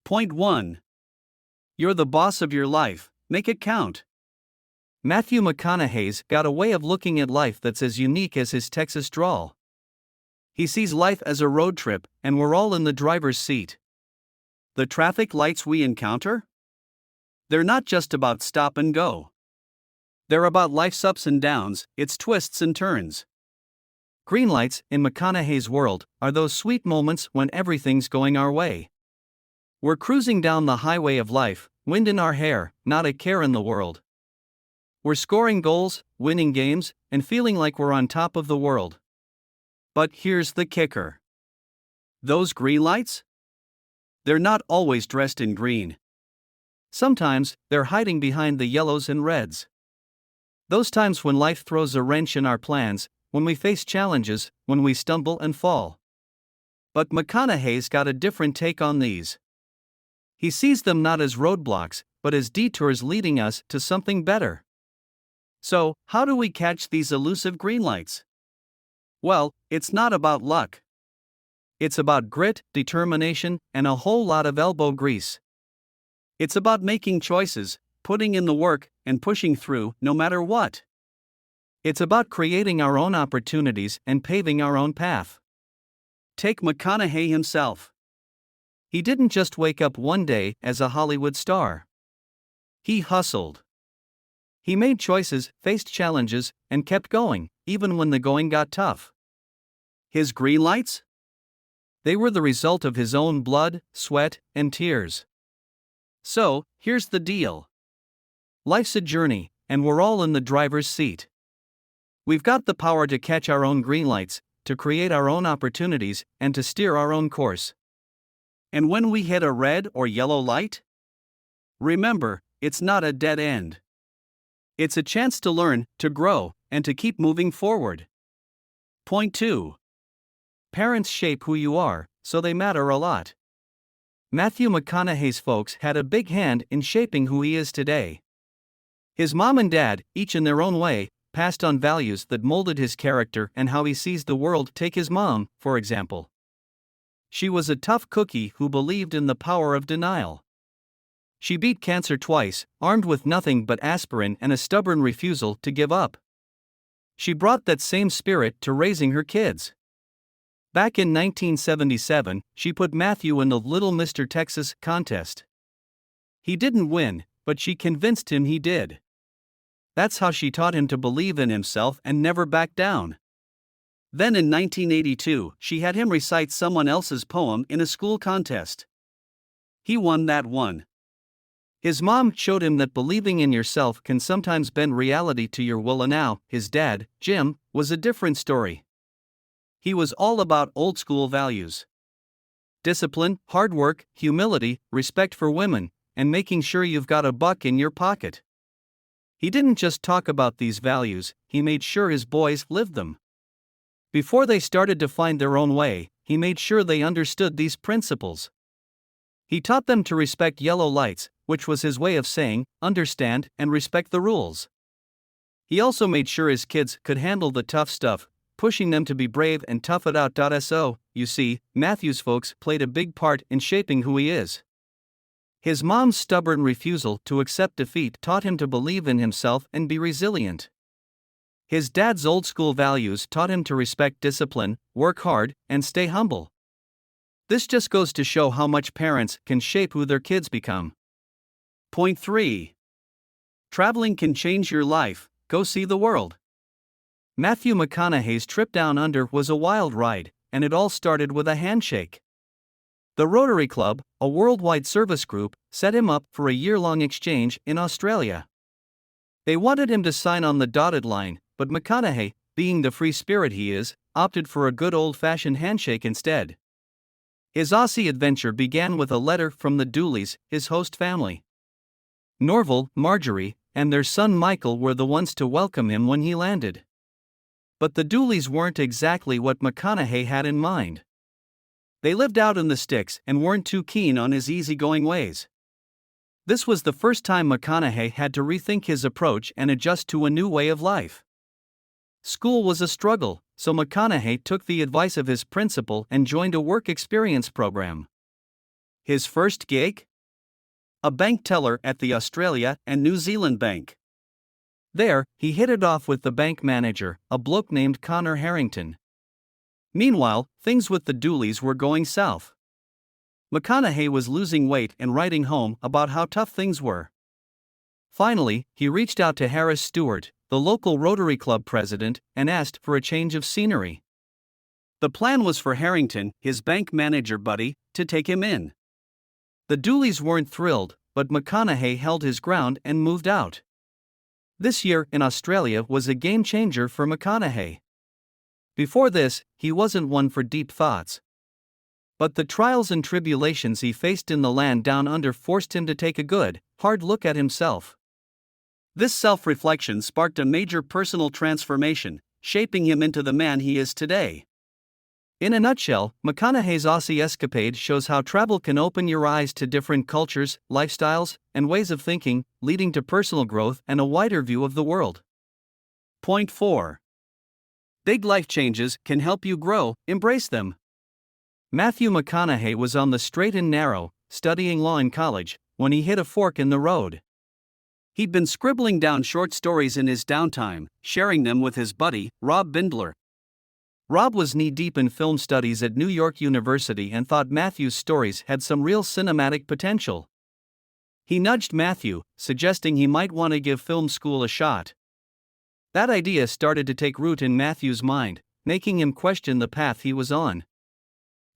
Point 1. You're the boss of your life, make it count. Matthew McConaughey's got a way of looking at life that's as unique as his Texas drawl. He sees life as a road trip, and we're all in the driver's seat. The traffic lights we encounter? They're not just about stop and go. They're about life's ups and downs, its twists and turns. Greenlights, in McConaughey's world, are those sweet moments when everything's going our way. We're cruising down the highway of life, wind in our hair, not a care in the world. We're scoring goals, winning games, and feeling like we're on top of the world. But here's the kicker. Those greenlights? They're not always dressed in green. Sometimes, they're hiding behind the yellows and reds. Those times when life throws a wrench in our plans, when we face challenges, when we stumble and fall. But McConaughey's got a different take on these. He sees them not as roadblocks, but as detours leading us to something better. So, how do we catch these elusive greenlights? Well, it's not about luck. It's about grit, determination, and a whole lot of elbow grease. It's about making choices, putting in the work, and pushing through, no matter what. It's about creating our own opportunities and paving our own path. Take McConaughey himself. He didn't just wake up one day as a Hollywood star. He hustled. He made choices, faced challenges, and kept going, even when the going got tough. His greenlights? They were the result of his own blood, sweat, and tears. So, here's the deal. Life's a journey, and we're all in the driver's seat. We've got the power to catch our own greenlights, to create our own opportunities, and to steer our own course. And when we hit a red or yellow light? Remember, it's not a dead end. It's a chance to learn, to grow, and to keep moving forward. Point 2. Parents shape who you are, so they matter a lot. Matthew McConaughey's folks had a big hand in shaping who he is today. His mom and dad, each in their own way, passed on values that molded his character and how he sees the world. Take his mom, for example. She was a tough cookie who believed in the power of denial. She beat cancer twice, armed with nothing but aspirin and a stubborn refusal to give up. She brought that same spirit to raising her kids. Back in 1977, she put Matthew in the Little Mr. Texas contest. He didn't win, but she convinced him he did. That's how she taught him to believe in himself and never back down. Then in 1982, she had him recite someone else's poem in a school contest. He won that one. His mom showed him that believing in yourself can sometimes bend reality to your will. And now, his dad, Jim, was a different story. He was all about old-school values. Discipline, hard work, humility, respect for women, and making sure you've got a buck in your pocket. He didn't just talk about these values, he made sure his boys lived them. Before they started to find their own way, he made sure they understood these principles. He taught them to respect yellow lights, which was his way of saying, understand and respect the rules. He also made sure his kids could handle the tough stuff, pushing them to be brave and tough it out. So, you see, Matthew's folks played a big part in shaping who he is. His mom's stubborn refusal to accept defeat taught him to believe in himself and be resilient. His dad's old-school values taught him to respect discipline, work hard, and stay humble. This just goes to show how much parents can shape who their kids become. Point 3. Traveling can change your life, go see the world. Matthew McConaughey's trip down under was a wild ride, and it all started with a handshake. The Rotary Club, a worldwide service group, set him up for a year-long exchange in Australia. They wanted him to sign on the dotted line, but McConaughey, being the free spirit he is, opted for a good old-fashioned handshake instead. His Aussie adventure began with a letter from the Dooleys, his host family. Norval, Marjorie, and their son Michael were the ones to welcome him when he landed. But the Dooleys weren't exactly what McConaughey had in mind. They lived out in the sticks and weren't too keen on his easygoing ways. This was the first time McConaughey had to rethink his approach and adjust to a new way of life. School was a struggle, so McConaughey took the advice of his principal and joined a work experience program. His first gig? A bank teller at the Australia and New Zealand Bank. There, he hit it off with the bank manager, a bloke named Connor Harrington. Meanwhile, things with the Dooleys were going south. McConaughey was losing weight and writing home about how tough things were. Finally, he reached out to Harris Stewart, the local Rotary Club president, and asked for a change of scenery. The plan was for Harrington, his bank manager buddy, to take him in. The Dooleys weren't thrilled, but McConaughey held his ground and moved out. This year in Australia was a game changer for McConaughey. Before this, he wasn't one for deep thoughts. But the trials and tribulations he faced in the land down under forced him to take a good, hard look at himself. This self-reflection sparked a major personal transformation, shaping him into the man he is today. In a nutshell, McConaughey's Aussie escapade shows how travel can open your eyes to different cultures, lifestyles, and ways of thinking, leading to personal growth and a wider view of the world. Point 4. Big life changes can help you grow, embrace them. Matthew McConaughey was on the straight and narrow, studying law in college, when he hit a fork in the road. He'd been scribbling down short stories in his downtime, sharing them with his buddy, Rob Bindler. Rob was knee-deep in film studies at New York University and thought Matthew's stories had some real cinematic potential. He nudged Matthew, suggesting he might want to give film school a shot. That idea started to take root in Matthew's mind, making him question the path he was on.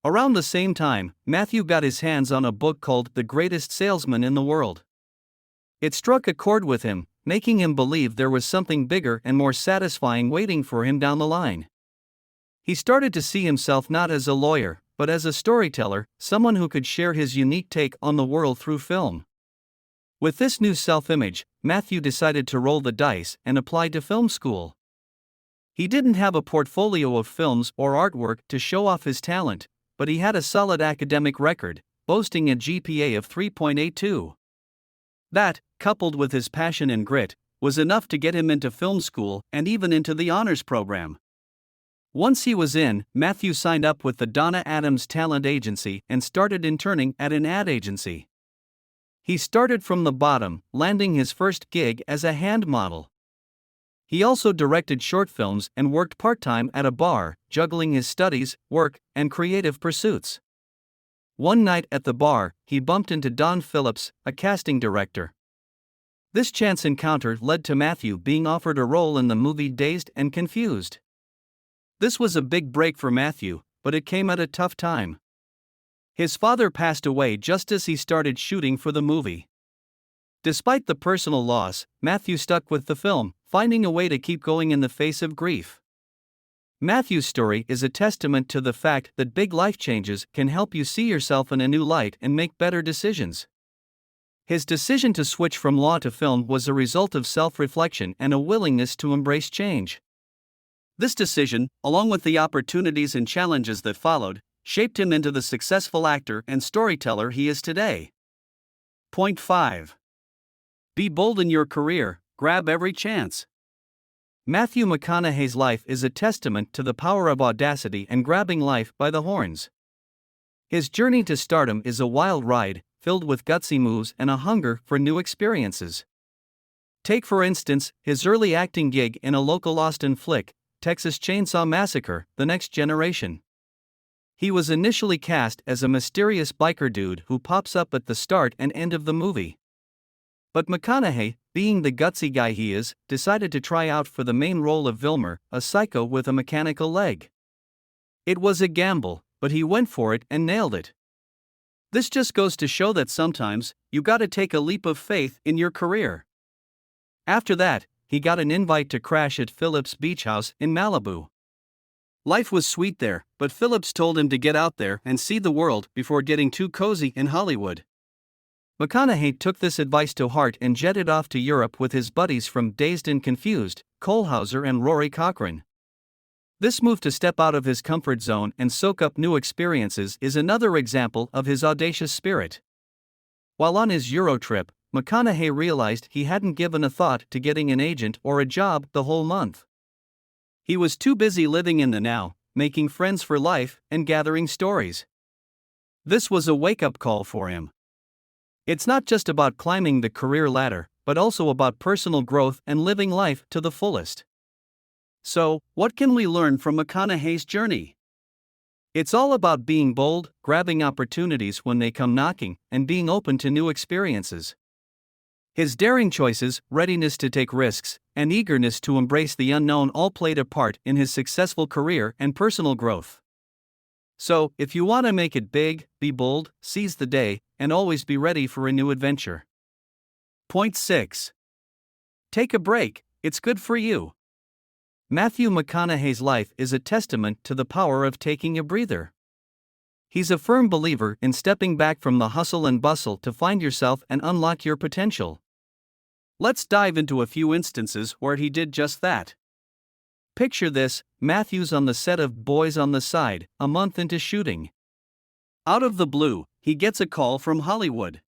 Around the same time, Matthew got his hands on a book called The Greatest Salesman in the World. It struck a chord with him, making him believe there was something bigger and more satisfying waiting for him down the line. He started to see himself not as a lawyer, but as a storyteller, someone who could share his unique take on the world through film. With this new self-image, Matthew decided to roll the dice and apply to film school. He didn't have a portfolio of films or artwork to show off his talent, but he had a solid academic record, boasting a GPA of 3.82. That, coupled with his passion and grit, was enough to get him into film school and even into the honors program. Once he was in, Matthew signed up with the Donna Adams Talent Agency and started interning at an ad agency. He started from the bottom, landing his first gig as a hand model. He also directed short films and worked part-time at a bar, juggling his studies, work, and creative pursuits. One night at the bar, he bumped into Don Phillips, a casting director. This chance encounter led to Matthew being offered a role in the movie Dazed and Confused. This was a big break for Matthew, but it came at a tough time. His father passed away just as he started shooting for the movie. Despite the personal loss, Matthew stuck with the film, finding a way to keep going in the face of grief. Matthew's story is a testament to the fact that big life changes can help you see yourself in a new light and make better decisions. His decision to switch from law to film was a result of self-reflection and a willingness to embrace change. This decision, along with the opportunities and challenges that followed, shaped him into the successful actor and storyteller he is today. Point 5. Be bold in your career, grab every chance. Matthew McConaughey's life is a testament to the power of audacity and grabbing life by the horns. His journey to stardom is a wild ride, filled with gutsy moves and a hunger for new experiences. Take for instance, his early acting gig in a local Austin flick, Texas Chainsaw Massacre: The Next Generation. He was initially cast as a mysterious biker dude who pops up at the start and end of the movie. But McConaughey, being the gutsy guy he is, decided to try out for the main role of Vilmer, a psycho with a mechanical leg. It was a gamble, but he went for it and nailed it. This just goes to show that sometimes, you gotta take a leap of faith in your career. After that, he got an invite to crash at Phillips' beach house in Malibu. Life was sweet there, but Phillips told him to get out there and see the world before getting too cozy in Hollywood. McConaughey took this advice to heart and jetted off to Europe with his buddies from Dazed and Confused, Cole Hauser and Rory Cochrane. This move to step out of his comfort zone and soak up new experiences is another example of his audacious spirit. While on his Euro trip, McConaughey realized he hadn't given a thought to getting an agent or a job the whole month. He was too busy living in the now, making friends for life, and gathering stories. This was a wake-up call for him. It's not just about climbing the career ladder, but also about personal growth and living life to the fullest. So, what can we learn from McConaughey's journey? It's all about being bold, grabbing opportunities when they come knocking, and being open to new experiences. His daring choices, readiness to take risks, and eagerness to embrace the unknown all played a part in his successful career and personal growth. So, if you want to make it big, be bold, seize the day, and always be ready for a new adventure. Point 6. Take a break, it's good for you. Matthew McConaughey's life is a testament to the power of taking a breather. He's a firm believer in stepping back from the hustle and bustle to find yourself and unlock your potential. Let's dive into a few instances where he did just that. Picture this: Matthew's on the set of Boys on the Side, a month into shooting. Out of the blue, he gets a call from Hollywood.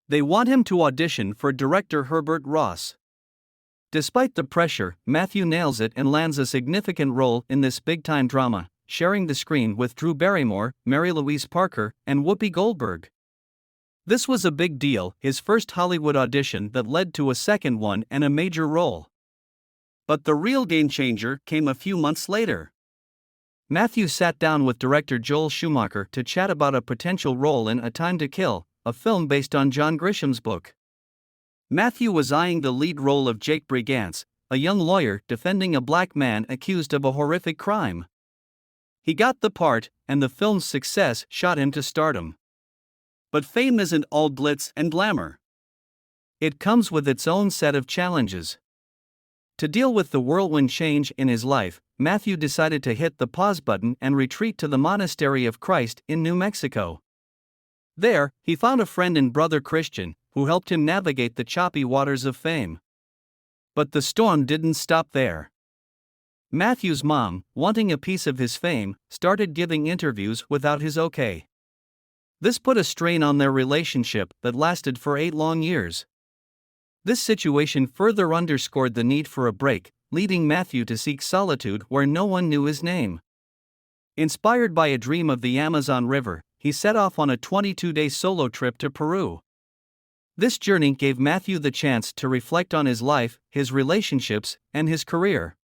They want him to audition for director Herbert Ross. Despite the pressure, Matthew nails it and lands a significant role in this big-time drama, sharing the screen with Drew Barrymore, Mary Louise Parker, and Whoopi Goldberg. This was a big deal, his first Hollywood audition that led to a second one and a major role. But the real game-changer came a few months later. Matthew sat down with director Joel Schumacher to chat about a potential role in A Time to Kill, a film based on John Grisham's book. Matthew was eyeing the lead role of Jake Brigance, a young lawyer defending a black man accused of a horrific crime. He got the part, and the film's success shot him to stardom. But fame isn't all glitz and glamour. It comes with its own set of challenges. To deal with the whirlwind change in his life, Matthew decided to hit the pause button and retreat to the Monastery of Christ in New Mexico. There, he found a friend and brother Christian, who helped him navigate the choppy waters of fame. But the storm didn't stop there. Matthew's mom, wanting a piece of his fame, started giving interviews without his okay. This put a strain on their relationship that lasted for 8 long years. This situation further underscored the need for a break, leading Matthew to seek solitude where no one knew his name. Inspired by a dream of the Amazon River, he set off on a 22-day solo trip to Peru. This journey gave Matthew the chance to reflect on his life, his relationships, and his career.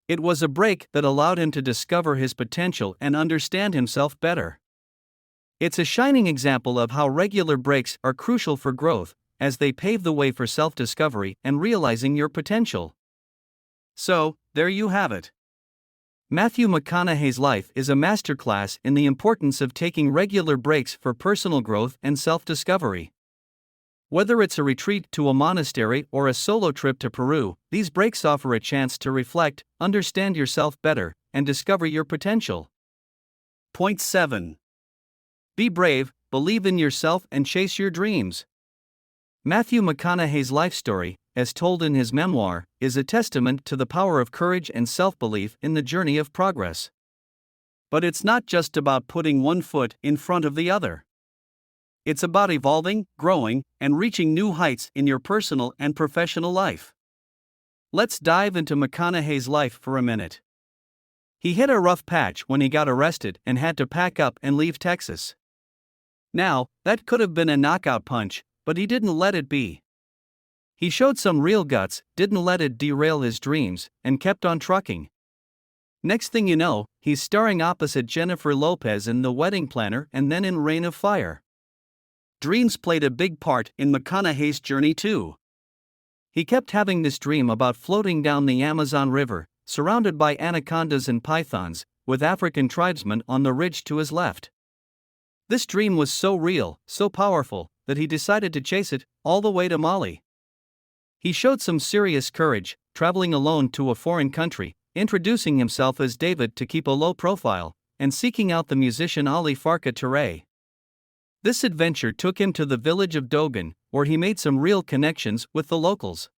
It was a break that allowed him to discover his potential and understand himself better. It's a shining example of how regular breaks are crucial for growth, as they pave the way for self-discovery and realizing your potential. So, there you have it. Matthew McConaughey's life is a masterclass in the importance of taking regular breaks for personal growth and self-discovery. Whether it's a retreat to a monastery or a solo trip to Peru, these breaks offer a chance to reflect, understand yourself better, and discover your potential. Point 7. Be brave, believe in yourself, and chase your dreams. Matthew McConaughey's life story, as told in his memoir, is a testament to the power of courage and self-belief in the journey of progress. But it's not just about putting one foot in front of the other. It's about evolving, growing, and reaching new heights in your personal and professional life. Let's dive into McConaughey's life for a minute. He hit a rough patch when he got arrested and had to pack up and leave Texas. Now, that could have been a knockout punch, but he didn't let it be. He showed some real guts, didn't let it derail his dreams, and kept on trucking. Next thing you know, he's starring opposite Jennifer Lopez in The Wedding Planner and then in Reign of Fire. Dreams played a big part in McConaughey's journey too. He kept having this dream about floating down the Amazon River, surrounded by anacondas and pythons, with African tribesmen on the ridge to his left. This dream was so real, so powerful, that he decided to chase it all the way to Mali. He showed some serious courage, traveling alone to a foreign country, introducing himself as David to keep a low profile, and seeking out the musician Ali Farka Touré. This adventure took him to the village of Dogon, where he made some real connections with the locals.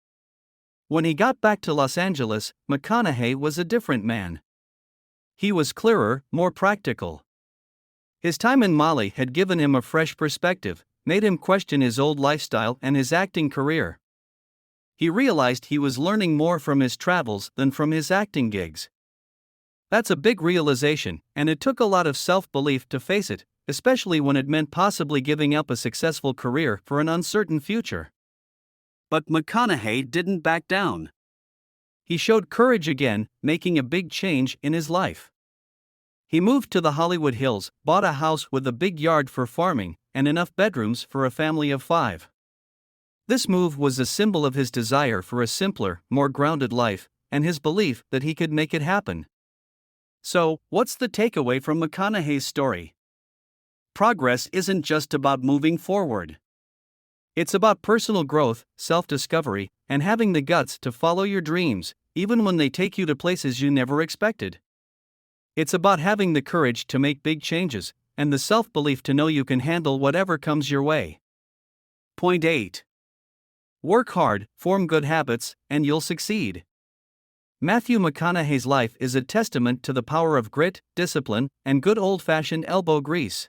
When he got back to Los Angeles, McConaughey was a different man. He was clearer, more practical. His time in Mali had given him a fresh perspective, made him question his old lifestyle and his acting career. He realized he was learning more from his travels than from his acting gigs. That's a big realization, and it took a lot of self-belief to face it, especially when it meant possibly giving up a successful career for an uncertain future. But McConaughey didn't back down. He showed courage again, making a big change in his life. He moved to the Hollywood Hills, bought a house with a big yard for farming, and enough bedrooms for a family of 5. This move was a symbol of his desire for a simpler, more grounded life, and his belief that he could make it happen. So, what's the takeaway from McConaughey's story? Progress isn't just about moving forward. It's about personal growth, self-discovery, and having the guts to follow your dreams, even when they take you to places you never expected. It's about having the courage to make big changes, and the self-belief to know you can handle whatever comes your way. Point 8. Work hard, form good habits, and you'll succeed. Matthew McConaughey's life is a testament to the power of grit, discipline, and good old-fashioned elbow grease.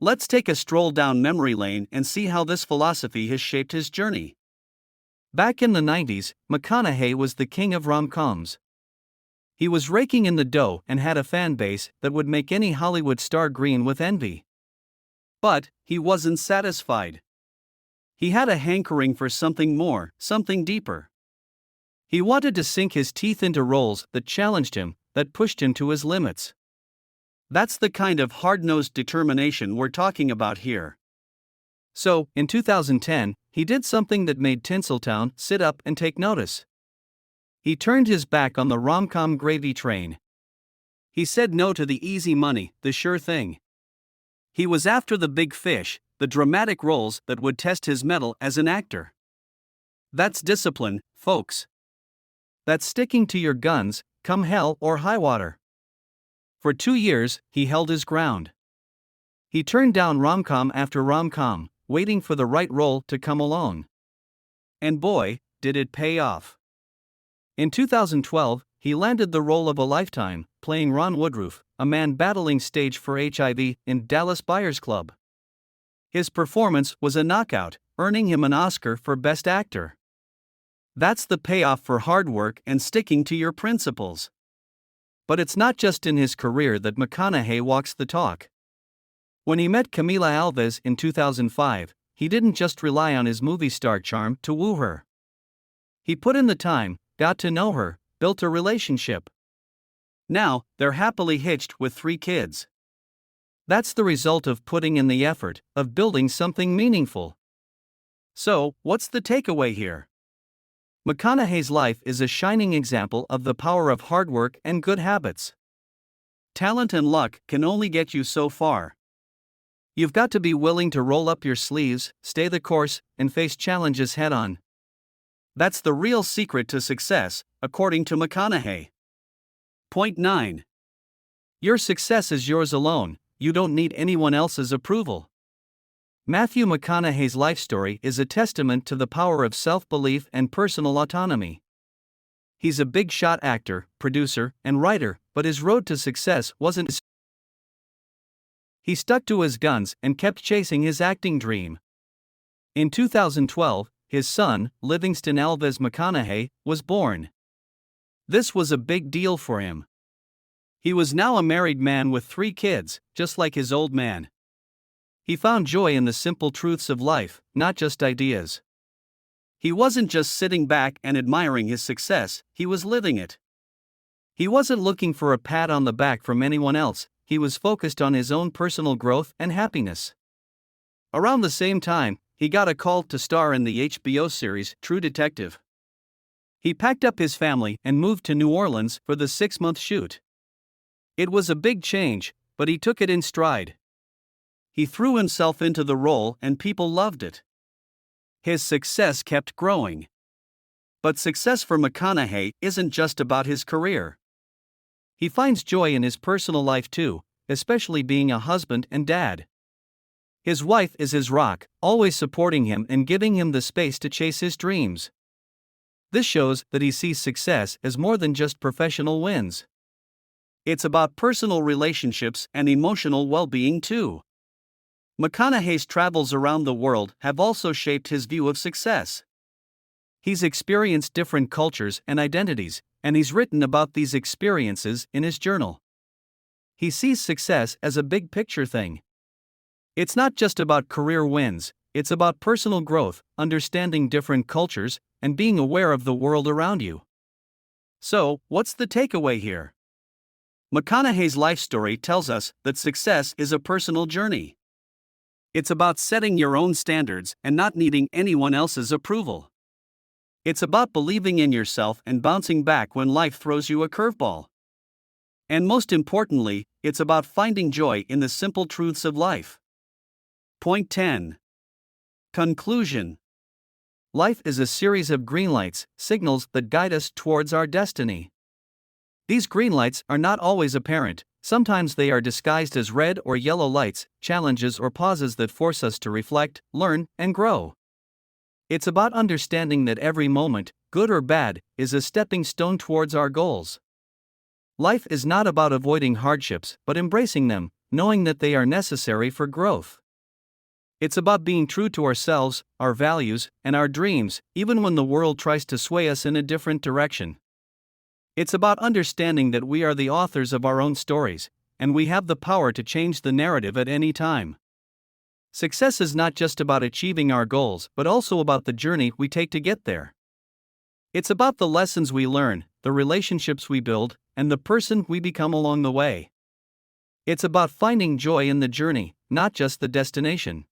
Let's take a stroll down memory lane and see how this philosophy has shaped his journey. Back in the 90s, McConaughey was the king of rom-coms. He was raking in the dough and had a fan base that would make any Hollywood star green with envy. But he wasn't satisfied. He had a hankering for something more, something deeper. He wanted to sink his teeth into roles that challenged him, that pushed him to his limits. That's the kind of hard-nosed determination we're talking about here. So, in 2010, he did something that made Tinseltown sit up and take notice. He turned his back on the rom-com gravy train. He said no to the easy money, the sure thing. He was after the big fish, the dramatic roles that would test his mettle as an actor. That's discipline, folks. That's sticking to your guns, come hell or high water. For 2 years, he held his ground. He turned down rom-com after rom-com, waiting for the right role to come along. And boy, did it pay off. In 2012, he landed the role of a lifetime, playing Ron Woodruff, a man battling stage for HIV in Dallas Buyers Club. His performance was a knockout, earning him an Oscar for Best Actor. That's the payoff for hard work and sticking to your principles. But it's not just in his career that McConaughey walks the talk. When he met Camila Alves in 2005, he didn't just rely on his movie star charm to woo her. He put in the time, got to know her, built a relationship. Now, they're happily hitched with 3 kids. That's the result of putting in the effort, of building something meaningful. So, what's the takeaway here? McConaughey's life is a shining example of the power of hard work and good habits. Talent and luck can only get you so far. You've got to be willing to roll up your sleeves, stay the course, and face challenges head-on. That's the real secret to success, according to McConaughey. Point 9. Your success is yours alone, you don't need anyone else's approval. Matthew McConaughey's life story is a testament to the power of self-belief and personal autonomy. He's a big-shot actor, producer, and writer, but his road to success wasn't. He stuck to his guns and kept chasing his acting dream. In 2012, his son, Livingston Alves McConaughey, was born. This was a big deal for him. He was now a married man with 3 kids, just like his old man. He found joy in the simple truths of life, not just ideas. He wasn't just sitting back and admiring his success, he was living it. He wasn't looking for a pat on the back from anyone else, he was focused on his own personal growth and happiness. Around the same time, he got a call to star in the HBO series True Detective. He packed up his family and moved to New Orleans for the 6-month shoot. It was a big change, but he took it in stride. He threw himself into the role and people loved it. His success kept growing. But success for McConaughey isn't just about his career. He finds joy in his personal life too, especially being a husband and dad. His wife is his rock, always supporting him and giving him the space to chase his dreams. This shows that he sees success as more than just professional wins. It's about personal relationships and emotional well-being too. McConaughey's travels around the world have also shaped his view of success. He's experienced different cultures and identities, and he's written about these experiences in his journal. He sees success as a big picture thing. It's not just about career wins, it's about personal growth, understanding different cultures, and being aware of the world around you. So, what's the takeaway here? McConaughey's life story tells us that success is a personal journey. It's about setting your own standards and not needing anyone else's approval. It's about believing in yourself and bouncing back when life throws you a curveball. And most importantly, it's about finding joy in the simple truths of life. Point 10. Conclusion. Life is a series of green lights, signals that guide us towards our destiny. These green lights are not always apparent, sometimes they are disguised as red or yellow lights, challenges or pauses that force us to reflect, learn, and grow. It's about understanding that every moment, good or bad, is a stepping stone towards our goals. Life is not about avoiding hardships, but embracing them, knowing that they are necessary for growth. It's about being true to ourselves, our values, and our dreams, even when the world tries to sway us in a different direction. It's about understanding that we are the authors of our own stories, and we have the power to change the narrative at any time. Success is not just about achieving our goals, but also about the journey we take to get there. It's about the lessons we learn, the relationships we build, and the person we become along the way. It's about finding joy in the journey, not just the destination.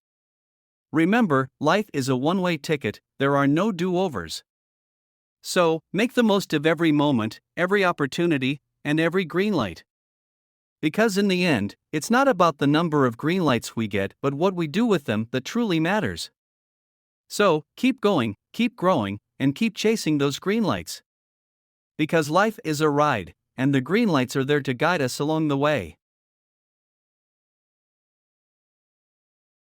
Remember, life is a one-way ticket, there are no do-overs. So, make the most of every moment, every opportunity, and every green light. Because in the end, it's not about the number of green lights we get, but what we do with them that truly matters. So, keep going, keep growing, and keep chasing those green lights. Because life is a ride, and the green lights are there to guide us along the way.